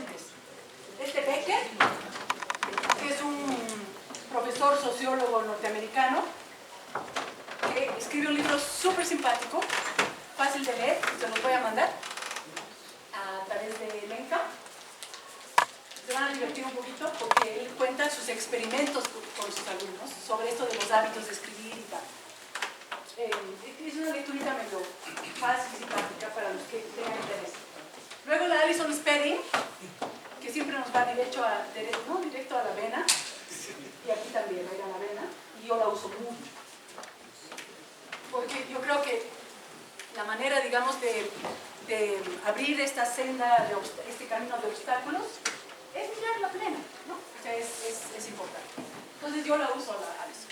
fuentes. Becker, que es un profesor sociólogo norteamericano, que escribe un libro súper simpático, fácil de leer, se los voy a mandar a través de Lenca. Se van a divertir un poquito porque él cuenta sus experimentos con sus alumnos sobre esto de los hábitos de escribir y tal. Es una lecturita medio fácil y simpática para los que tengan interés. Luego la Alison Spedding, que siempre nos va directo a la vena, y aquí también va a ir a la vena, y yo la uso mucho. Porque yo creo que la manera, digamos, de abrir esta senda, este camino de obstáculos, es mirar la plena, ¿no? O sea, es importante. Entonces yo la uso a la Alison.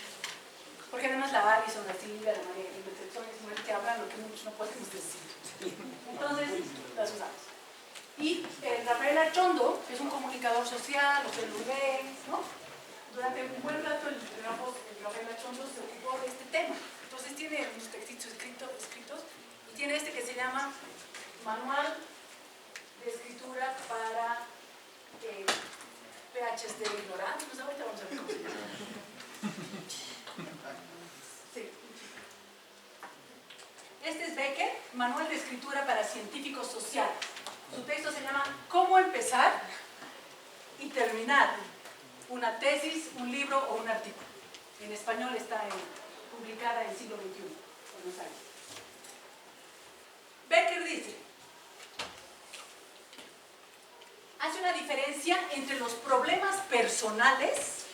Porque además la Alison, la Silvia, la María, son mujeres que hablan lo que muchos no podemos decir. Entonces, las usamos. Y Rafael Archondo, que es un comunicador social, o sea, ¿no? Durante un buen rato el Rafael Archondo se ocupó de este tema. Entonces tiene unos textitos escritos y tiene este que se llama Manual de Escritura para PhD ignorantes. Pues ahorita vamos a ver cómo se llama. Sí. Este es Becker, Manual de Escritura para Científicos Sociales. Su texto se llama ¿Cómo empezar y terminar una tesis, un libro o un artículo? En español está publicada en siglo XXI, Buenos Aires. Becker dice, hace una diferencia entre los problemas personales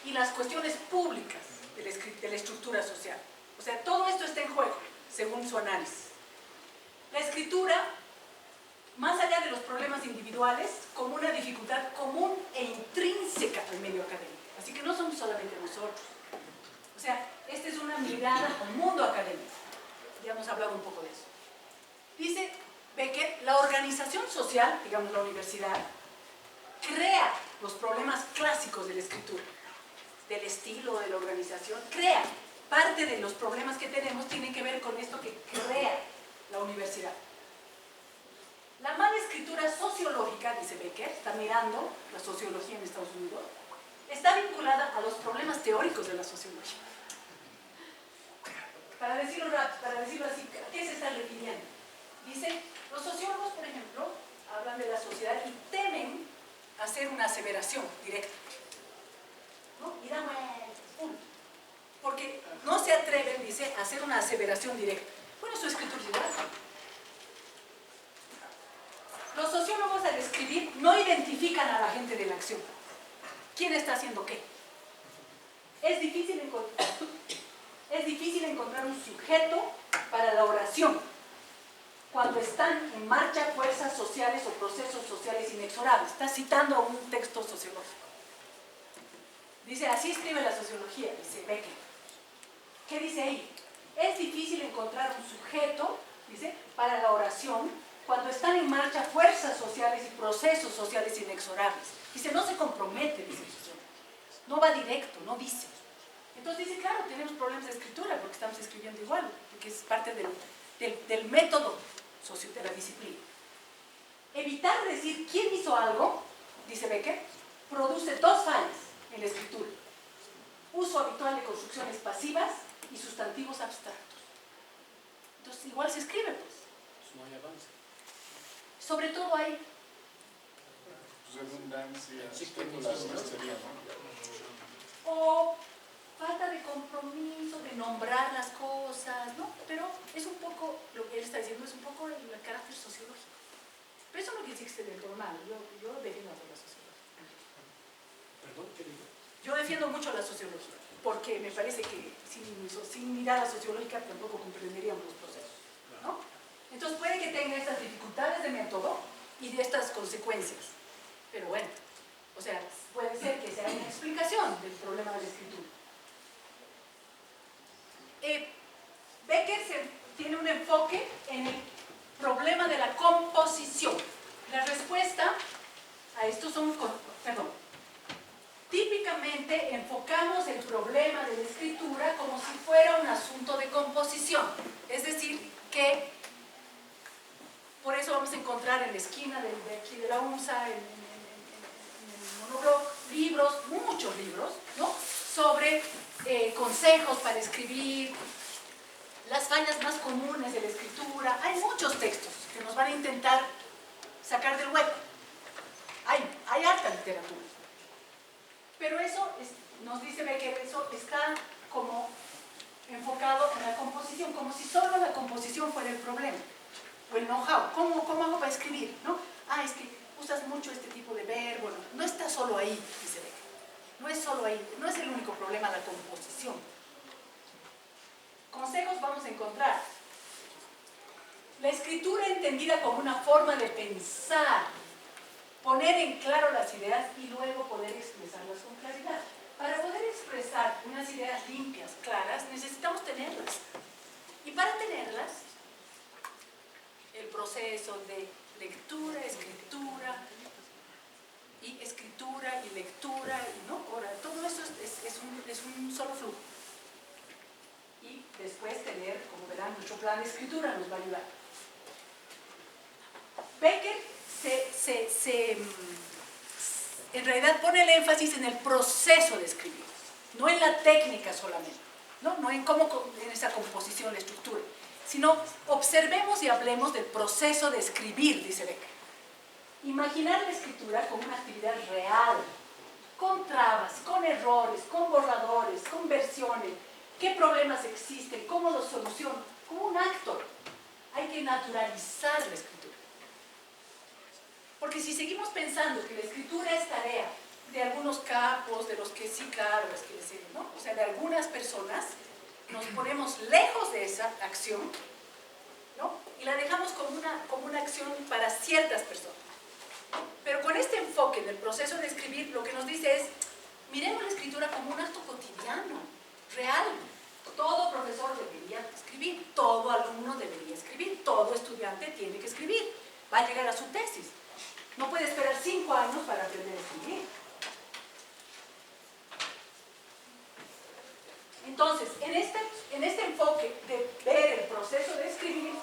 y las cuestiones públicas de la estructura social. O sea, todo esto está en juego, según su análisis. La escritura, más allá de los problemas individuales, como una dificultad común e intrínseca al medio académico. Así que no somos solamente nosotros. O sea, esta es una mirada al mundo académico. Ya hemos hablado un poco de eso. Dice Becker, la organización social, digamos la universidad, crea los problemas clásicos de la escritura, del estilo, de la organización, crea. Parte de los problemas que tenemos tienen que ver con esto que crea la universidad. La mala escritura sociológica, dice Becker, está mirando la sociología en Estados Unidos, está vinculada a los problemas teóricos de la sociología. Para decirlo así, ¿a qué se está refiriendo? Dice, los sociólogos, por ejemplo, hablan de la sociedad y temen hacer una aseveración directa, ¿no? Y dan punto. Porque no se atreven, dice, a hacer una aseveración directa. Bueno, su escritura es igual. Los sociólogos al escribir no identifican a la gente de la acción. ¿Quién está haciendo qué? Es difícil encontrar un sujeto para la oración cuando están en marcha fuerzas sociales o procesos sociales inexorables. Está citando a un texto sociológico. Dice, así escribe la sociología, dice Becker. ¿Qué dice ahí? Es difícil encontrar un sujeto, dice, para la oración cuando están en marcha fuerzas sociales y procesos sociales inexorables. Dice, no se compromete, dice el sociólogo. No va directo, no dice. Entonces dice, claro, tenemos problemas de escritura porque estamos escribiendo igual, porque es parte del método de la disciplina. Evitar decir quién hizo algo, dice Becker, produce dos fallas en la escritura. Uso habitual de construcciones pasivas y sustantivos abstractos. Entonces igual se escribe, pues. No hay avance. Sobre todo hay redundancia, especulación sería, ¿no? o falta de compromiso, de nombrar las cosas, ¿no? Pero es un poco, lo que él está diciendo es un poco el carácter sociológico. Pero eso no quiere decir que esté del todo mal. Yo defiendo a la sociología. ¿Perdón? ¿Qué digo? Yo defiendo mucho la sociología, porque me parece que sin mirada sociológica tampoco comprenderíamos los procesos, ¿no? Entonces puede que tenga estas dificultades de método y de estas consecuencias, pero bueno, o sea, puede ser que sea una explicación del problema de la escritura. Becker tiene un enfoque en el problema de la composición. La respuesta a esto típicamente enfocamos el problema de la escritura como si fuera un asunto de composición, es decir, que Por eso vamos a encontrar en la esquina de aquí de la UNSA, en el monobloc, libros, muchos libros, ¿no? Sobre consejos para escribir, las fallas más comunes de la escritura. Hay muchos textos que nos van a intentar sacar del hueco. Hay harta literatura. Pero eso, nos dice Becker, eso está como enfocado en la composición, como si solo la composición fuera el problema. O el know-how. ¿Cómo hago para escribir? ¿No? Es que usas mucho este tipo de verbo. No está solo ahí, dice Becker. No es solo ahí. No es el único problema la composición. Consejos vamos a encontrar. La escritura entendida como una forma de pensar, poner en claro las ideas y luego poder expresarlas con claridad. Para poder expresar unas ideas limpias, claras, necesitamos tenerlas. Y para tenerlas, el proceso de lectura, escritura y lectura, ¿no? Ahora, todo eso es un solo flujo. Y después tener, como verán, nuestro plan de escritura nos va a ayudar. Becker en realidad pone el énfasis en el proceso de escribir, no en la técnica solamente, no en en esa composición, la estructura, sino observemos y hablemos del proceso de escribir, dice Becker. Imaginar la escritura como una actividad real, con trabas, con errores, con borradores, con versiones, qué problemas existen, cómo los soluciono, como un acto. Hay que naturalizar la escritura. Porque si seguimos pensando que la escritura es tarea de algunos capos, de los que sí, claro, es que decir, ¿no? O sea, de algunas personas, nos ponemos lejos de esa acción, ¿no? Y la dejamos como una acción para ciertas personas. Pero con este enfoque en el proceso de escribir, lo que nos dice es, miremos la escritura como un acto cotidiano, real. Todo profesor debería escribir, todo alumno debería escribir, todo estudiante tiene que escribir, va a llegar a su tesis. No puede esperar 5 años para aprender a escribir. Entonces, en este enfoque de ver el proceso de escribir,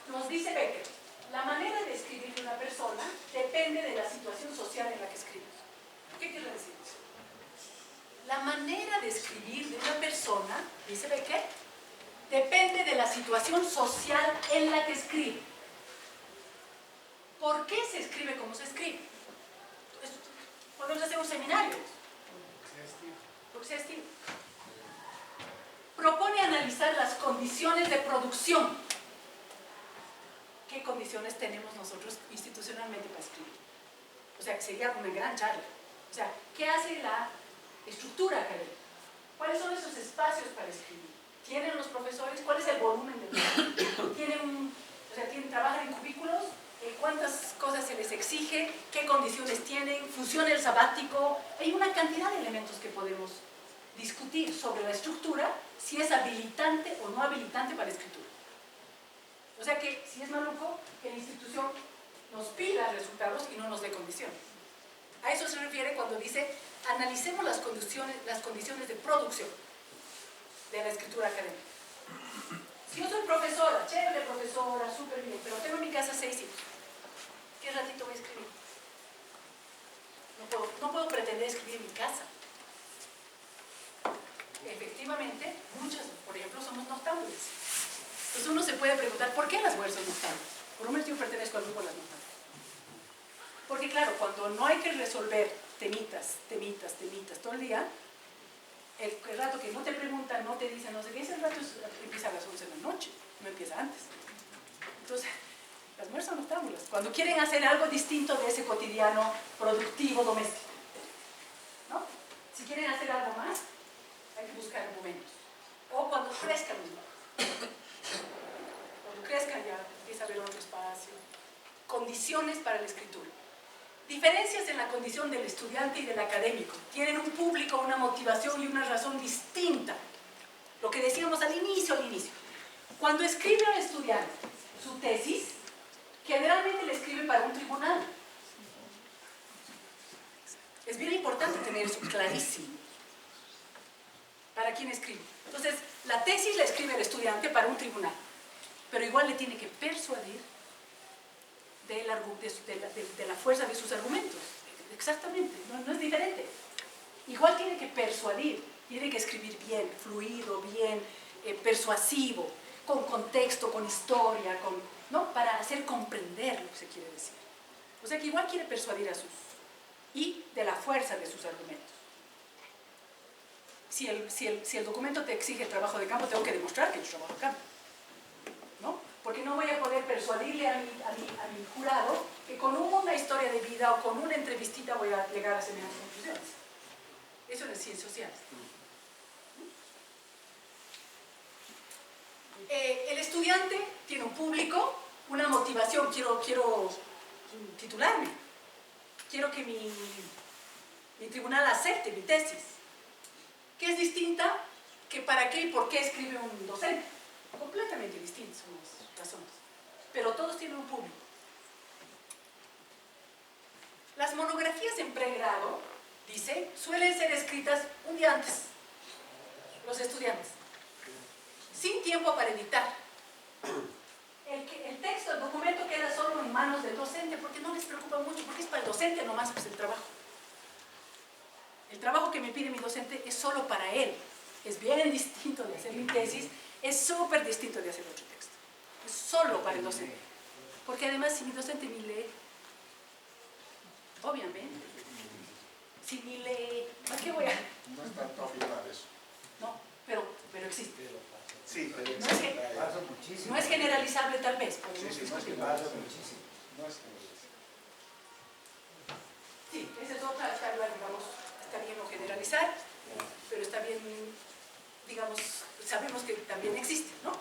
nos dice Becker, la manera de escribir de una persona depende de la situación social en la que escribe. ¿Qué quiere decir eso? La manera de escribir de una persona, dice Becker, depende de la situación social en la que escribe. ¿Por qué se escribe como se escribe? Podemos hacer un seminario. Porque sea estilo. Propone analizar las condiciones de producción. ¿Qué condiciones tenemos nosotros institucionalmente para escribir? O sea, que sería una gran charla. O sea, ¿qué hace la estructura académica? ¿Cuáles son esos espacios para escribir? ¿Tienen los profesores? ¿Cuál es el volumen de trabajo? ¿Trabajan en cubículos? ¿Cuántas cosas se les exige? ¿Qué condiciones tienen? ¿Funciona el sabático? Hay una cantidad de elementos que podemos discutir sobre la estructura, si es habilitante o no habilitante para la escritura. O sea que, si es maluco, que la institución nos pida resultados y no nos dé condiciones. A eso se refiere cuando dice, analicemos las condiciones de producción de la escritura académica. Si yo soy profesora, chévere profesora, súper bien, pero tengo en mi casa 6 hijos, ¿qué ratito voy a escribir? No puedo pretender escribir en mi casa. Efectivamente, muchas, por ejemplo, somos noctámbulas. Entonces uno se puede preguntar, ¿por qué las mujeres son noctámbulas? Por lo menos yo pertenezco al grupo de las noctámbulas. Porque claro, cuando no hay que resolver temitas todo el día, el rato que no te preguntan, no te dicen, no sé qué, ese rato empieza a las 11 de la noche, no empieza antes. Entonces, las mujeres son noctámbulas. Cuando quieren hacer algo distinto de ese cotidiano productivo doméstico, ¿no? Si quieren hacer algo más, hay que buscar momentos. O cuando crezcan los niños. Cuando crezcan ya empieza a haber otro espacio. Condiciones para la escritura. Diferencias en la condición del estudiante y del académico. Tienen un público, una motivación y una razón distinta. Lo que decíamos al inicio. Cuando escribe un estudiante su tesis, generalmente le escribe para un tribunal. Es bien importante tener eso clarísimo. ¿Para quién escribe? Entonces, la tesis la escribe el estudiante para un tribunal, pero igual le tiene que persuadir de la fuerza de sus argumentos. Exactamente, no es diferente. Igual tiene que persuadir, tiene que escribir bien, fluido, bien, persuasivo, con contexto, con historia, ¿no? Para hacer comprender lo que se quiere decir. O sea que igual quiere persuadir a sus... y de la fuerza de sus argumentos. Si el documento te exige trabajo de campo, tengo que demostrar que yo trabajo de campo, ¿no? Porque no voy a poder persuadirle a mi jurado que con una historia de vida o con una entrevistita voy a llegar a semejantes conclusiones. Eso en las ciencias sociales. El estudiante tiene un público, una motivación, quiero titularme, quiero que mi tribunal acepte mi tesis, que es distinta que para qué y por qué escribe un docente. Completamente distintas son las razones, pero todos tienen un público. Las monografías en pregrado, dice, suelen ser escritas un día antes, los estudiantes, sin tiempo para editar. El texto, el documento queda solo en manos del docente porque no les preocupa mucho, porque es para el docente nomás pues, el trabajo. El trabajo que me pide mi docente es solo para él. Es bien distinto de hacer mi tesis, es súper distinto de hacer otro texto. Es solo para el docente. Porque además si mi docente ni lee, obviamente, si ni lee, ¿a qué voy a...? No es tanto afirmar eso. No, pero existe. Sí, pero No es generalizable tal vez. no es generalizable. No es generalizable. Sí, esa es otra charla, digamos, está bien no generalizar, pero está bien, digamos, sabemos que también existe, ¿no?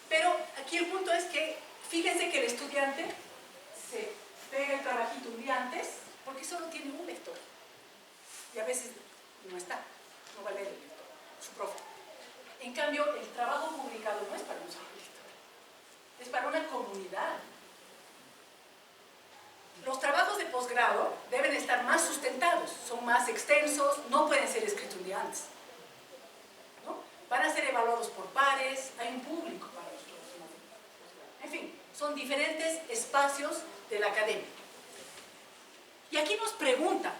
Pero aquí el punto es que, fíjense que el estudiante se pega el trabajito un día antes, porque solo tiene un lector. Y a veces no está, no va a leer el lector, su profe. En cambio, el trabajo publicado no es para un solo lector, es para una comunidad. Los trabajos de posgrado deben estar más sustentados, son más extensos, no pueden ser escritos un día antes, ¿no? Van a ser evaluados por pares, hay un público para los trabajos de posgrado. En fin, son diferentes espacios de la academia. Y aquí nos pregunta,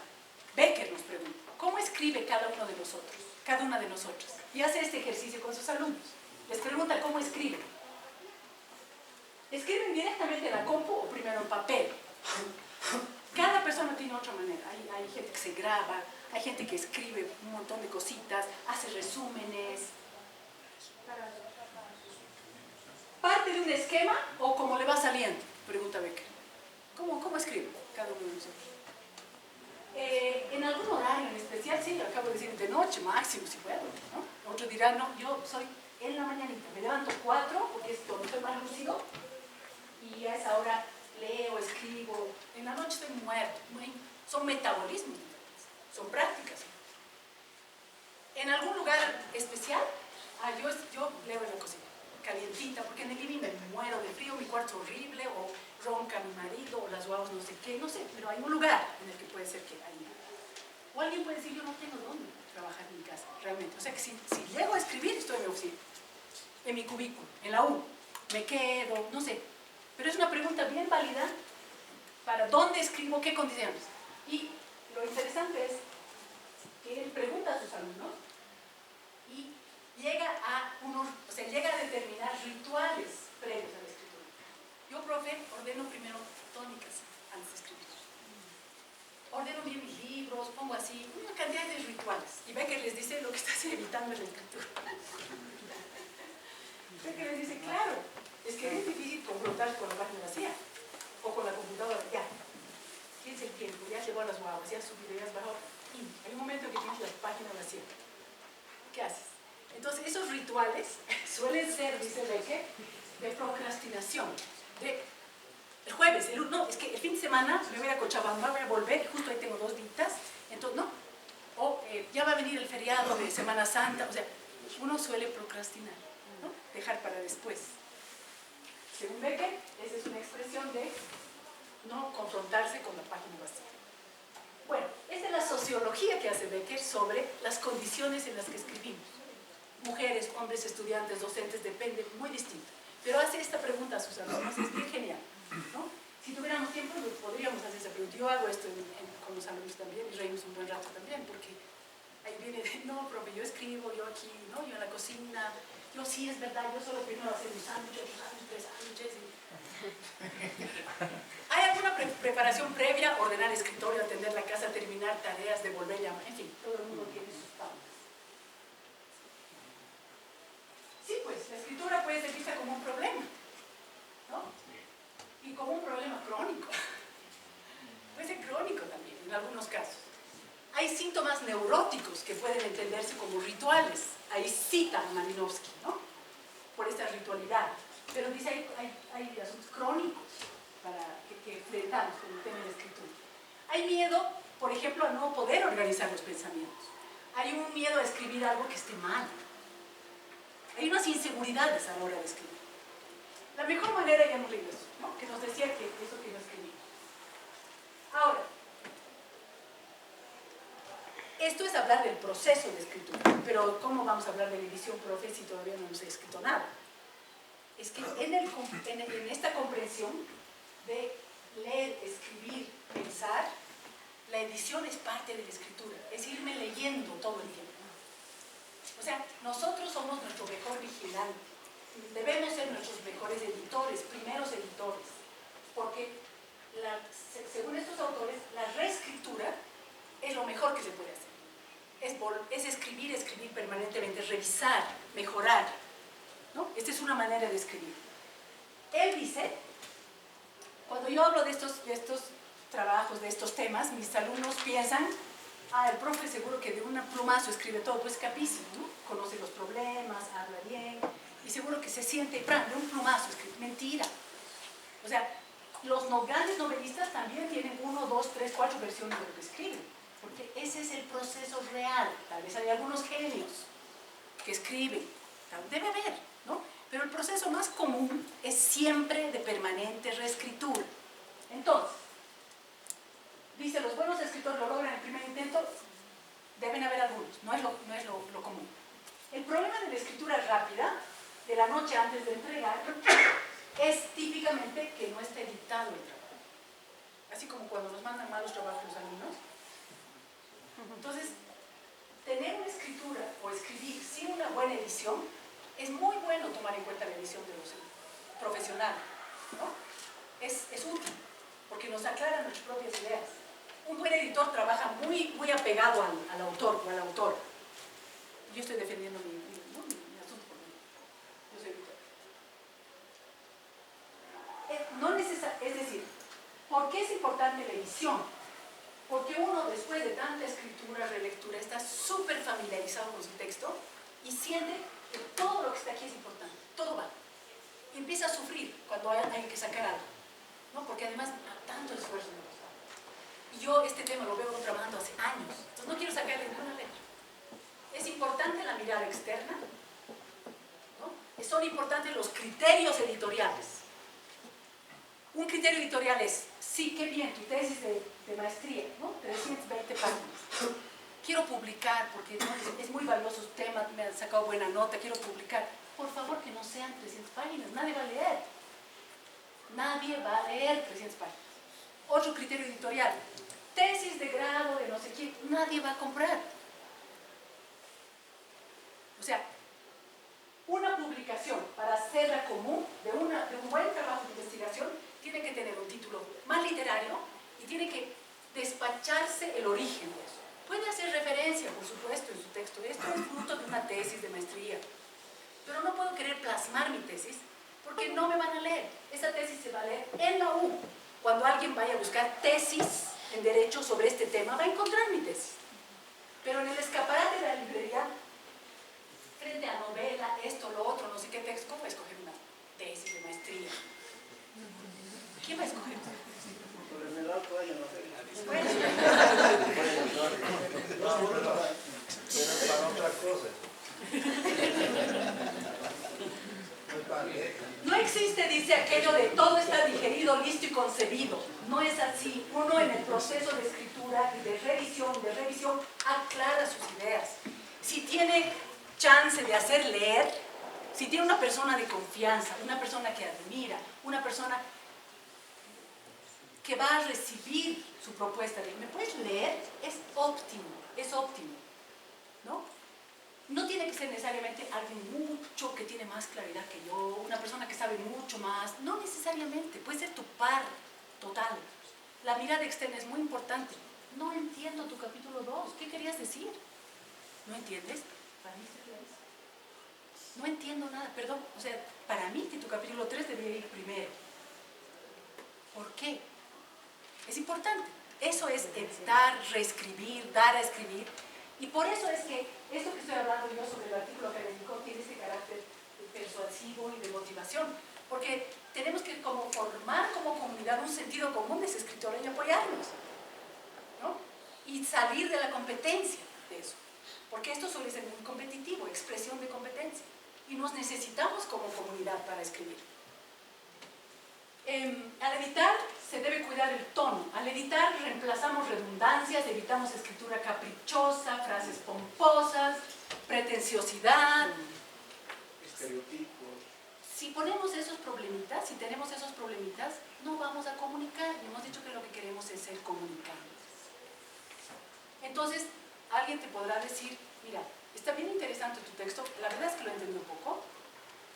Becker nos pregunta, ¿cómo escribe cada uno de nosotros, cada una de nosotras? Y hace este ejercicio con sus alumnos. Les pregunta cómo escriben. ¿Escriben directamente en la compu o primero en papel? Cada persona tiene otra manera. Hay gente que se graba, hay gente que escribe un montón de cositas, hace resúmenes. ¿Parte de un esquema o cómo le va saliendo? Pregunta Becker. ¿Cómo escribe cada uno de nosotros? En algún horario en especial, sí, acabo de decir de noche máximo si puedo, ¿no? Otros dirán, no, yo soy en la mañanita, me levanto 4 porque es cuando estoy más lúcido y a esa hora leo, escribo. En la noche estoy muerto. Son metabolismos, son prácticas. En algún lugar especial, yo leo en la cocina, calientita, porque en el living me muero de frío, mi cuarto es horrible, o ronca mi marido, o las guaguas no sé qué, no sé, pero hay un lugar en el que puede ser que hay. O alguien puede decir, yo no tengo dónde trabajar en mi casa, realmente. O sea que si llego a escribir, estoy en mi oficina, en mi cubículo, en la U, me quedo, no sé. Pero es una pregunta bien válida para dónde escribo, qué condiciones. Y lo interesante es que él pregunta a sus alumnos y llega a determinar rituales previos a la escritura. Yo, profe, ordeno primero tónicas antes de escribir. Ordeno bien mis libros, pongo así una cantidad de rituales. Y Becker les dice lo que estás evitando en la escritura. Becker les dice, claro, es que es difícil confrontar con la página vacía o con la computadora. Ya, tienes el tiempo, ya llegó a las guaguas, ya has subido, ya has bajado. Y hay un momento que tienes la página vacía. ¿Qué haces? Entonces, esos rituales suelen ser, dice Becker, de procrastinación. El jueves, no, es que el fin de semana me voy a Cochabamba, voy a volver, y justo ahí tengo 2 días, entonces, no. O ya va a venir el feriado de Semana Santa, o sea, uno suele procrastinar, ¿no? Dejar para después. Según Becker, esa es una expresión de no confrontarse con la página vacía. Bueno, esta es la sociología que hace Becker sobre las condiciones en las que escribimos. Mujeres, hombres, estudiantes, docentes, depende, muy distinto. Pero hace esta pregunta a sus alumnos, es bien genial. ¿no? Si tuviéramos tiempo, podríamos hacer esa pregunta. Yo hago esto con los alumnos también y reímos un buen rato también, porque ahí viene, no, profe, yo escribo, yo aquí, ¿no? Yo en la cocina, yo sí, es verdad, yo solo primero hacer un sándwich, otro sándwich, 3 sándwiches. ¿Hay alguna preparación previa? Ordenar escritorio, atender la casa, terminar tareas, devolver llamadas, en fin, todo el mundo tiene sus pautas. Sí, pues, la escritura puede ser vista como un problema, ¿no? Y como un problema crónico. Puede ser crónico también, en algunos casos. Hay síntomas neuróticos que pueden entenderse como rituales. Ahí cita a Malinowski, ¿no? Por esta ritualidad. Pero dice, hay asuntos crónicos que enfrentamos con el tema de la escritura. Hay miedo, por ejemplo, a no poder organizar los pensamientos. Hay un miedo a escribir algo que esté mal. Hay unas inseguridades a la hora de escribir. La mejor manera, ya hemos leído eso, ¿no? Que nos decía que eso que no escribimos. Ahora, esto es hablar del proceso de escritura, pero ¿cómo vamos a hablar de la edición, profe, si todavía no hemos escrito nada? Es que en esta comprensión de leer, escribir, pensar, la edición es parte de la escritura, es irme leyendo todo el tiempo. O sea, nosotros somos nuestro mejor vigilante, debemos ser nuestros mejores editores, primeros editores, porque según estos autores, la reescritura es lo mejor que se puede hacer. Es escribir permanentemente, revisar, mejorar, ¿no? Esta es una manera de escribir. Él dice, cuando yo hablo de estos trabajos, de estos temas, mis alumnos piensan, el profe seguro que de un plumazo escribe todo, pues capísimo, ¿no? Conoce los problemas, habla bien, y seguro que se siente, de un plumazo escribe. Mentira. O sea, los grandes novelistas también tienen 1, 2, 3, 4 versiones de lo que escriben. Porque ese es el proceso real. Tal vez hay algunos genios que escriben, debe haber, ¿no? Pero el proceso más común es siempre de permanente reescritura. Entonces, dice, los buenos escritores lo logran en el primer intento, deben haber algunos, no es lo común. El problema de la escritura rápida, de la noche antes de entregar, es típicamente que no esté editado el trabajo. Así como cuando nos mandan malos trabajos los alumnos. Entonces, tener una escritura o escribir sin una buena edición, es muy bueno tomar en cuenta la edición de los profesionales, ¿no? Es útil, porque nos aclara nuestras propias ideas. Un buen editor trabaja muy apegado al autor o a la autora. Yo estoy defendiendo mi asunto por mí. Yo soy editor. Es decir, ¿por qué es importante la edición? Porque uno, después de tanta escritura, relectura, está súper familiarizado con su texto y siente que todo lo que está aquí es importante, todo va. Y empieza a sufrir cuando hay que sacar algo, ¿no? Porque además tanto esfuerzo me costó. Y yo este tema lo veo trabajando hace años, entonces no quiero sacarle ninguna letra. Es importante la mirada externa, ¿no? Son importantes los criterios editoriales. Un criterio editorial es, sí, qué bien, tu tesis de maestría, ¿no? 320 páginas. Quiero publicar, porque ¿no? es muy valioso su tema, me han sacado buena nota, quiero publicar. Por favor, que no sean 300 páginas, nadie va a leer. Nadie va a leer 300 páginas. Otro criterio editorial, tesis de grado de no sé quién, nadie va a comprar. O sea, una publicación para hacerla común, de un buen trabajo de investigación, tiene que tener un título más literario y tiene que despacharse el origen de eso. Puede hacer referencia, por supuesto, en su texto. Esto es fruto de una tesis de maestría. Pero no puedo querer plasmar mi tesis porque no me van a leer. Esa tesis se va a leer en la U. Cuando alguien vaya a buscar tesis en derecho sobre este tema, va a encontrar mi tesis. Pero en el escaparate de la librería, frente a novela, esto, lo otro, no sé qué texto, ¿cómo va a escoger una tesis de maestría? ¿Quién va a escoger? Por el alto hay en la feria. Bueno. Pero para otras cosas. No existe, dice aquello de todo está digerido, listo y concebido. No es así. Uno en el proceso de escritura y de revisión, aclara sus ideas. Si tiene chance de hacer leer, si tiene una persona de confianza, una persona que admira, una persona que va a recibir su propuesta de, ¿me puedes leer? Es óptimo, ¿no? No tiene que ser necesariamente alguien mucho que tiene más claridad que yo, una persona que sabe mucho más, no necesariamente, puede ser tu par total. La mirada externa es muy importante. No entiendo tu capítulo 2, ¿qué querías decir? ¿No entiendes? Para mí está clarísimo. No entiendo nada, perdón, o sea, para mí que tu capítulo 3 debería ir primero. ¿Por qué? Es importante. Eso es dar, reescribir, dar a escribir. Y por eso es que esto que estoy hablando yo sobre el artículo académico tiene ese carácter persuasivo y de motivación. Porque tenemos que como formar como comunidad un sentido común de esa escritora y apoyarnos, ¿no? Y salir de la competencia de eso. Porque esto suele ser muy competitivo, expresión de competencia. Y nos necesitamos como comunidad para escribir. Al editar se debe cuidar el tono. Al editar reemplazamos redundancias, evitamos escritura caprichosa, frases pomposas, pretenciosidad. Estereotipos. Si ponemos esos problemitas, si tenemos esos problemitas, no vamos a comunicar. Y hemos dicho que lo que queremos es ser comunicantes. Entonces, alguien te podrá decir, mira, está bien interesante tu texto, la verdad es que lo entendí un poco,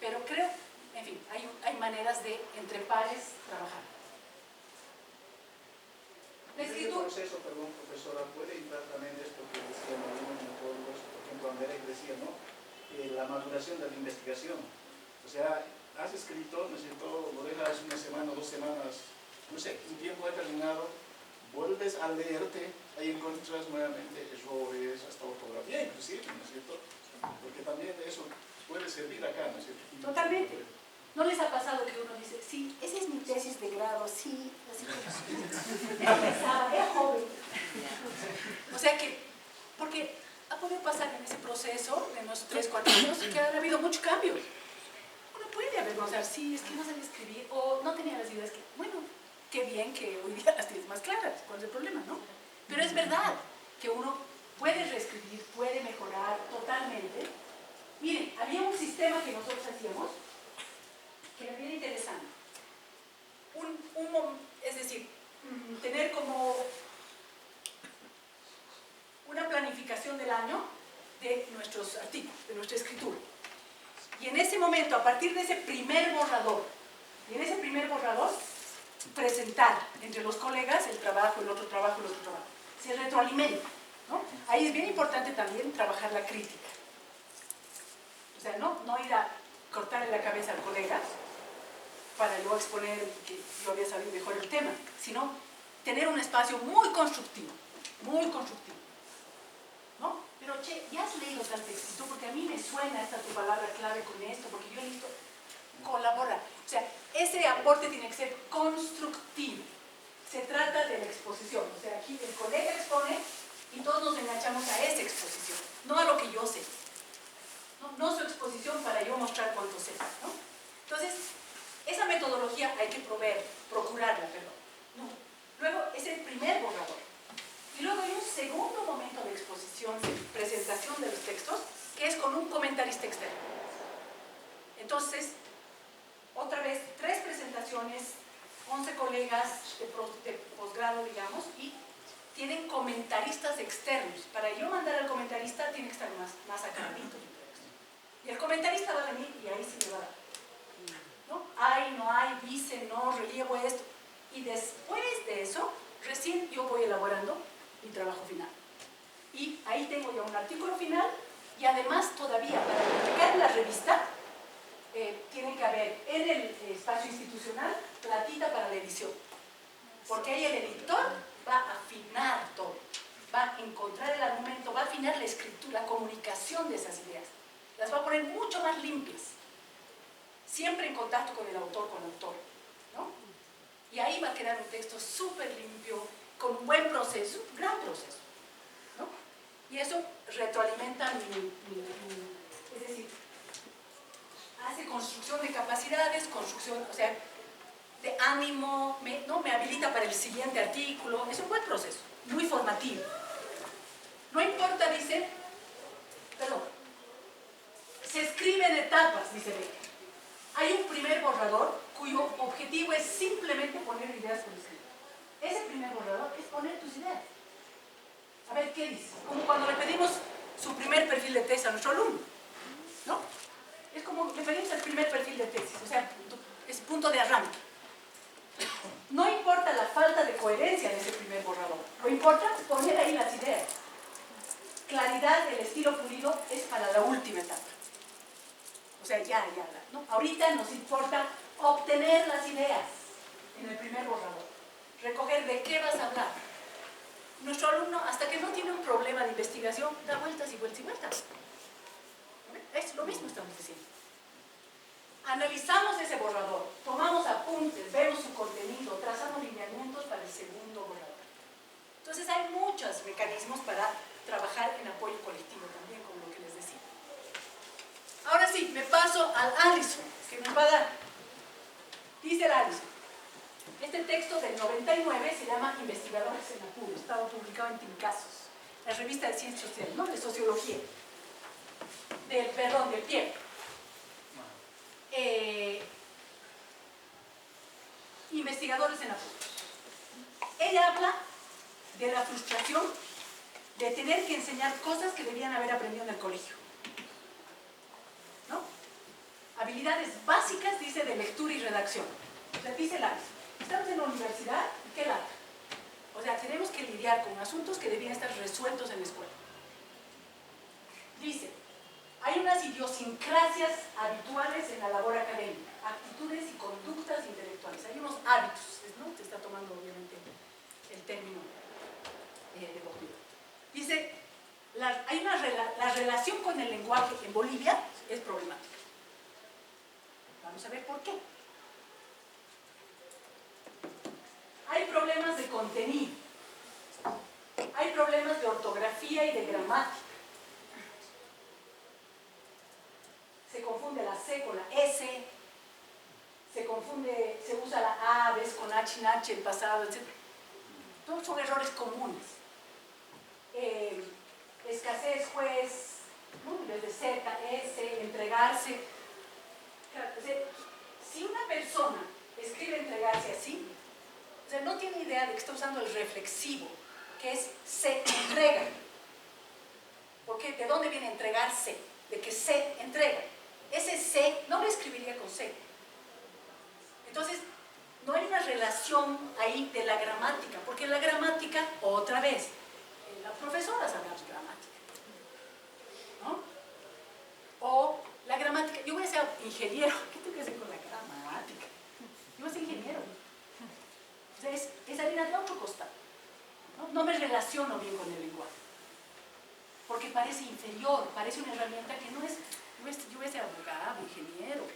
pero creo, en fin, hay maneras de entre pares trabajar. La Ese escritura... proceso, perdón, profesora, puede entrar también esto que decía algunos metodólogos, por ejemplo, Anderek decía, ¿no? La maduración de la investigación. O sea, has escrito, ¿no es cierto?, lo dejas una semana, 2 semanas, no sé, un tiempo determinado, vuelves a leerte, ahí encuentras nuevamente errores, hasta ortografía inclusive, ¿no es cierto? Porque también eso puede servir acá, ¿no es cierto? Totalmente. ¿No les ha pasado que uno dice, sí, esa es mi tesis de grado, sí, así que era joven? O sea que, porque ha podido pasar en ese proceso, en los 3, 4 años, que ha habido mucho cambio. Uno puede avergonzar, sí, es que no sabía escribir, o no tenía las ideas que, bueno, qué bien que hoy día las tienes más claras, ¿cuál es el problema, no? Pero es verdad que uno puede reescribir, puede mejorar totalmente. Miren, había un sistema que nosotros hacíamos, que era bien interesante. Es decir, tener como una planificación del año de nuestros artículos, de nuestra escritura. Y en ese momento, a partir de ese primer borrador, presentar entre los colegas el trabajo, el otro trabajo, el otro trabajo. Se retroalimenta, ¿no? Ahí es bien importante también trabajar la crítica. O sea, no ir a cortarle la cabeza al colega para luego exponer que yo había sabido mejor el tema, sino tener un espacio muy constructivo, ¿no? Pero, che, ya has leído tal texto, porque a mí me suena esta tu palabra clave con esto, porque yo he visto, colabora. O sea, ese aporte tiene que ser constructivo. Se trata de la exposición. O sea, aquí el colega expone y todos nos enganchamos a esa exposición, no a lo que yo sé. No su exposición para yo mostrar cuánto sé, ¿no? Entonces, esa metodología hay que procurarla, ¿no? Luego es el primer borrador. Y luego hay un segundo momento de exposición, de presentación de los textos, que es con un comentarista externo. Entonces, otra vez, 3 presentaciones, 11 colegas de posgrado, digamos, y tienen comentaristas externos. Para yo mandar al comentarista tiene que estar más académico. Y el comentarista va a venir y ahí sí le va a dar, ¿no? Hay, no hay, dice, no, relievo esto. Y después de eso, recién yo voy elaborando mi trabajo final. Y ahí tengo ya un artículo final y además todavía para publicar en la revista tiene que haber en el espacio institucional platita para la edición. Porque ahí el editor va a afinar todo, va a encontrar el argumento, va a afinar la escritura, la comunicación de esas ideas. Las va a poner mucho más limpias, siempre en contacto con el autor, ¿no? Y ahí va a quedar un texto súper limpio, con un buen proceso, un gran proceso, ¿no? Y eso retroalimenta es decir, hace construcción de capacidades, o sea, de ánimo, me habilita para el siguiente artículo, es un buen proceso, muy formativo. No importa, dice, se escribe en etapas, dice Becker. Hay un primer borrador cuyo objetivo es simplemente poner ideas por escrito. ese primer borrador es poner tus ideas. A ver, ¿qué dice? Como cuando le pedimos su primer perfil de tesis a nuestro alumno, ¿no? Es como le pedimos el primer perfil de tesis, o sea, es punto de arranque. No importa la falta de coherencia de ese primer borrador, lo importante es poner ahí las ideas. Claridad del estilo pulido es para la última etapa. O sea, ¿no? Ahorita nos importa obtener las ideas en el primer borrador. Recoger de qué vas a hablar. Nuestro alumno, hasta que no tiene un problema de investigación, da vueltas y vueltas y vueltas. Es lo mismo estamos diciendo. Analizamos ese borrador, tomamos apuntes, vemos su contenido, trazamos lineamientos para el segundo borrador. Entonces hay muchos mecanismos para trabajar en apoyo colectivo también, como lo que les decía. Ahora sí, me paso al Allison, que nos va a dar. Dice el Allison, este texto del 99 se llama Investigadores en Apuro, estaba publicado en Tincazos, la revista de Ciencias Sociales, ¿no? De Sociología, del Pierre. Investigadores en Apuros. Ella habla de la frustración de tener que enseñar cosas que debían haber aprendido en el colegio, ¿no? Habilidades básicas, dice, de lectura y redacción. O sea, dice Lars, estamos en la universidad, ¿qué lata? O sea, tenemos que lidiar con asuntos que debían estar resueltos en la escuela. Dice, hay unas idiosincrasias habituales en la labor académica, actitudes y conductas intelectuales. Hay unos hábitos, ¿no? Se está tomando obviamente el término de doctrina. Dice, la relación con el lenguaje en Bolivia es problemática. Vamos a ver por qué. Hay problemas de contenido, hay problemas de ortografía y de gramática. Se confunde la C con la S, se usa la A a veces con H en H, el pasado, etc. Todos son errores comunes. Escasez, juez, ¿no? En vez de Z, S, entregarse. Claro, o sea, si una persona escribe entregarse así, o sea, no tiene idea de que está usando el reflexivo, que es se entrega. Porque ¿de dónde viene entregarse? De que se entrega. Ese se no lo escribiría con C. Entonces, no hay una relación ahí de la gramática, porque la gramática, otra vez, las profesoras hablan de gramática, ¿no? O la gramática, yo voy a ser ingeniero, ¿qué tengo que hacer con la gramática? Yo voy a ser ingeniero. O sea, es harina de otro costado, ¿no? No me relaciono bien con el lenguaje, porque parece inferior, parece una herramienta que no es. Yo voy a ser abogado, ingeniero,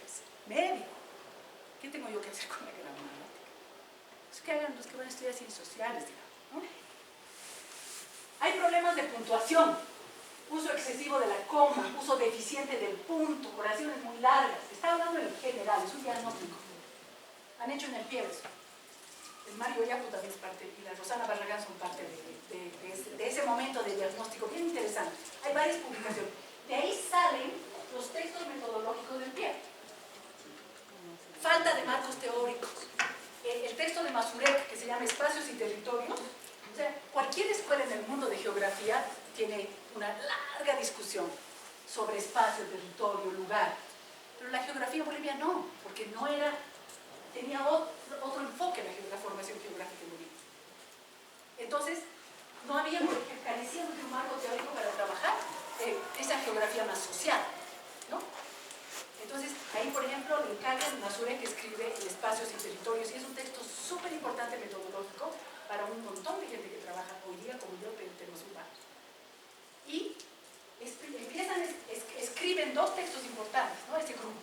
médico. ¿Qué tengo yo que hacer con la gramática? Es que hagan los que van a estudiar ciencias sociales, digamos, ¿no? Hay problemas de puntuación, uso excesivo de la coma, uso deficiente del punto, oraciones muy largas. Está hablando en general, es un diagnóstico. Han hecho en el pie eso. El Mario Yapu también es parte, y la Rosana Barragán son parte de ese momento de diagnóstico bien interesante. Hay varias publicaciones. De ahí salen los textos metodológicos del pie. Falta de marcos teóricos. El texto de Mazurek, que se llama Espacios y Territorios, o sea, cualquier escuela en el mundo de geografía tiene una larga discusión sobre espacio, territorio, lugar. Pero la geografía en Bolivia no, porque tenía otro enfoque la formación geográfica en Bolivia. Entonces, no había, porque carecíamos de un marco teórico para trabajar esa geografía más social, ¿no? Entonces, ahí, por ejemplo, le encargan Mazurek, que escribe en Espacios y Territorios, y es un texto súper importante metodológico para un montón de gente que trabaja hoy día, como yo, en temas urbanos. Y escriben dos textos importantes, ¿no? Ese grupo.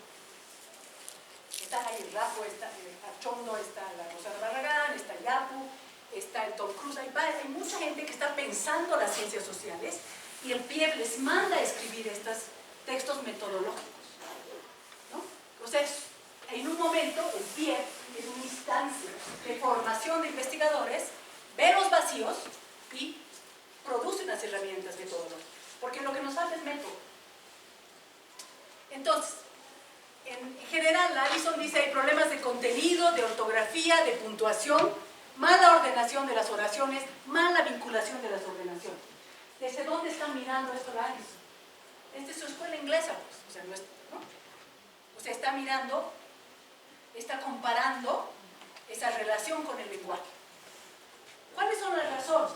Está ahí el Rapo, está el Achondo, está la Rosana Barragán, está Yapu, está el Tom Cruise, hay mucha gente que está pensando las ciencias sociales y el PIEB les manda a escribir estos textos metodológicos, ¿no? O sea, en un momento el PIEB es una instancia de formación de investigadores, ve los vacíos y produce unas herramientas metodológicas, porque lo que nos falta es método. Entonces, en general, Allison dice hay problemas de contenido, de ortografía, de puntuación, Mala ordenación de las oraciones, mala vinculación de las ordenaciones. ¿Desde dónde están mirando esto la ANIS? Esta es su escuela inglesa, pues, o sea, no es, ¿no? O sea, está mirando, está comparando esa relación con el lenguaje. ¿Cuáles son las razones?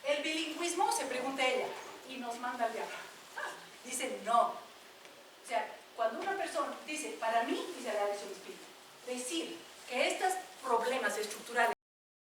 El bilingüismo, se pregunta ella, y nos manda al diablo. Dice no. O sea, cuando una persona dice, para mí, dice la Alison Spitzer, decir que estos problemas estructurales